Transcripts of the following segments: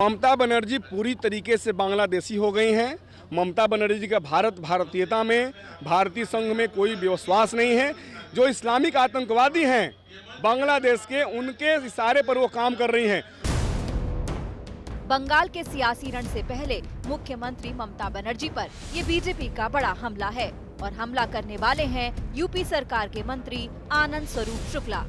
ममता बनर्जी पूरी तरीके से बांग्लादेशी हो गई हैं। ममता बनर्जी का भारतीयता में, भारतीय संघ में कोई विश्वास नहीं है। जो इस्लामिक आतंकवादी हैं बांग्लादेश के, उनके इशारे पर वो काम कर रही हैं। बंगाल के सियासी रण से पहले मुख्यमंत्री ममता बनर्जी पर ये बीजेपी का बड़ा हमला है और हमला करने वाले हैं यूपी सरकार के मंत्री आनंद स्वरूप शुक्ला।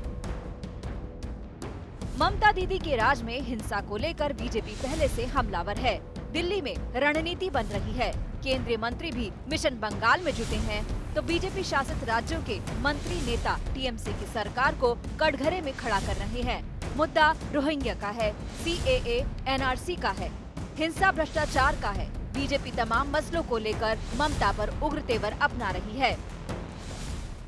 ममता दीदी के राज में हिंसा को लेकर बीजेपी पहले से हमलावर है। दिल्ली में रणनीति बन रही है। केंद्रीय मंत्री भी मिशन बंगाल में जुटे हैं, तो बीजेपी शासित राज्यों के मंत्री नेता टीएमसी की सरकार को कटघरे में खड़ा कर रहे हैं। मुद्दा रोहिंग्या का है, सीएए, एनआरसी का है, हिंसा भ्रष्टाचार का है। बीजेपी तमाम मसलों को लेकर ममता पर उग्र तेवर अपना रही है।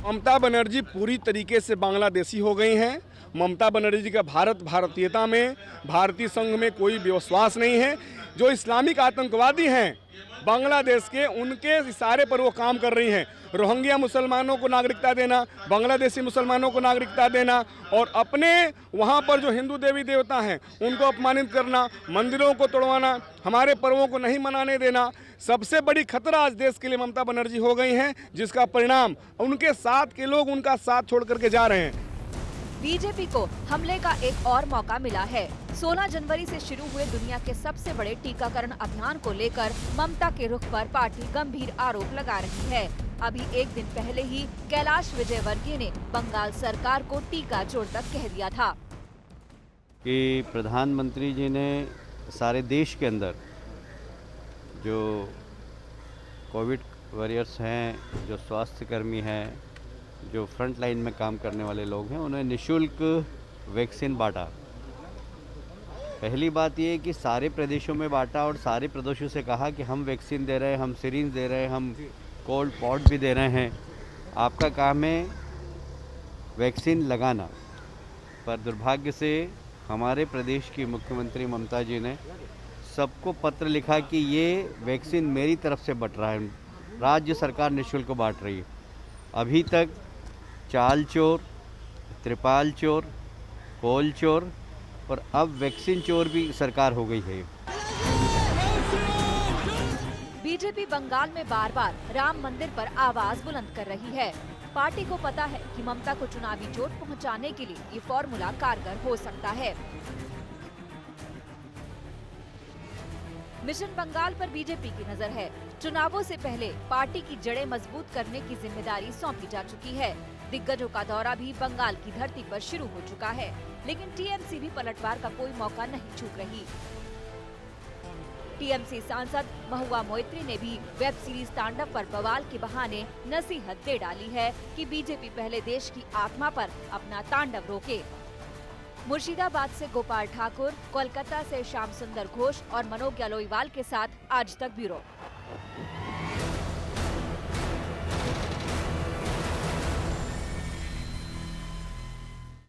ममता बनर्जी पूरी तरीके से बांग्लादेशी हो गई हैं। ममता बनर्जी का भारतीयता में, भारतीय संघ में कोई विश्वास नहीं है। जो इस्लामिक आतंकवादी हैं बांग्लादेश के, उनके इशारे पर वो काम कर रही हैं। रोहिंग्या मुसलमानों को नागरिकता देना, बांग्लादेशी मुसलमानों को नागरिकता देना और अपने वहाँ पर जो हिंदू देवी देवता हैं उनको अपमानित करना, मंदिरों को तोड़वाना, हमारे पर्वों को नहीं मनाने देना। सबसे बड़ी खतरा आज देश के लिए ममता बनर्जी हो गई हैं, जिसका परिणाम उनके साथ के लोग उनका साथ छोड़ करके जा रहे हैं। बीजेपी को हमले का एक और मौका मिला है। 16 जनवरी से शुरू हुए दुनिया के सबसे बड़े टीकाकरण अभियान को लेकर ममता के रुख पर पार्टी गंभीर आरोप लगा रही है। अभी एक दिन पहले ही कैलाश विजयवर्गीय ने बंगाल सरकार को टीका चोर तक कह दिया था कि प्रधानमंत्री जी ने सारे देश के अंदर जो कोविड वॉरियर्स हैं, जो स्वास्थ्य कर्मी हैं, जो फ्रंट लाइन में काम करने वाले लोग हैं, उन्हें निःशुल्क वैक्सीन बांटा। पहली बात ये है कि सारे प्रदेशों में बांटा और सारे प्रदेशों से कहा कि हम वैक्सीन दे रहे हैं, हम सिरिंज दे रहे हैं, हम कोल्ड पॉट भी दे रहे हैं, आपका काम है वैक्सीन लगाना। पर दुर्भाग्य से हमारे प्रदेश की मुख्यमंत्री ममता जी ने सबको पत्र लिखा कि ये वैक्सीन मेरी तरफ से बंट रहा है, राज्य सरकार निःशुल्क बांट रही है। अभी तक चाल चोर, त्रिपाल चोर, कोल चोर और अब वैक्सीन चोर भी सरकार हो गई है। बीजेपी बंगाल में बार बार राम मंदिर पर आवाज बुलंद कर रही है। पार्टी को पता है कि ममता को चुनावी चोट पहुंचाने के लिए ये फॉर्मूला कारगर हो सकता है। मिशन बंगाल पर बीजेपी की नजर है। चुनावों से पहले पार्टी की जड़ें मजबूत करने की जिम्मेदारी सौंपी जा चुकी है। दिग्गजों का दौरा भी बंगाल की धरती पर शुरू हो चुका है, लेकिन टीएमसी भी पलटवार का कोई मौका नहीं चूक रही। टीएमसी सांसद महुआ मोइत्री ने भी वेब सीरीज तांडव पर बवाल के बहाने नसीहत दे डाली है कि बीजेपी पहले देश की आत्मा पर अपना तांडव रोके। मुर्शिदाबाद से गोपाल ठाकुर, कोलकाता से श्याम सुंदर घोष और मनोज लोईवाल के साथ आज तक ब्यूरो।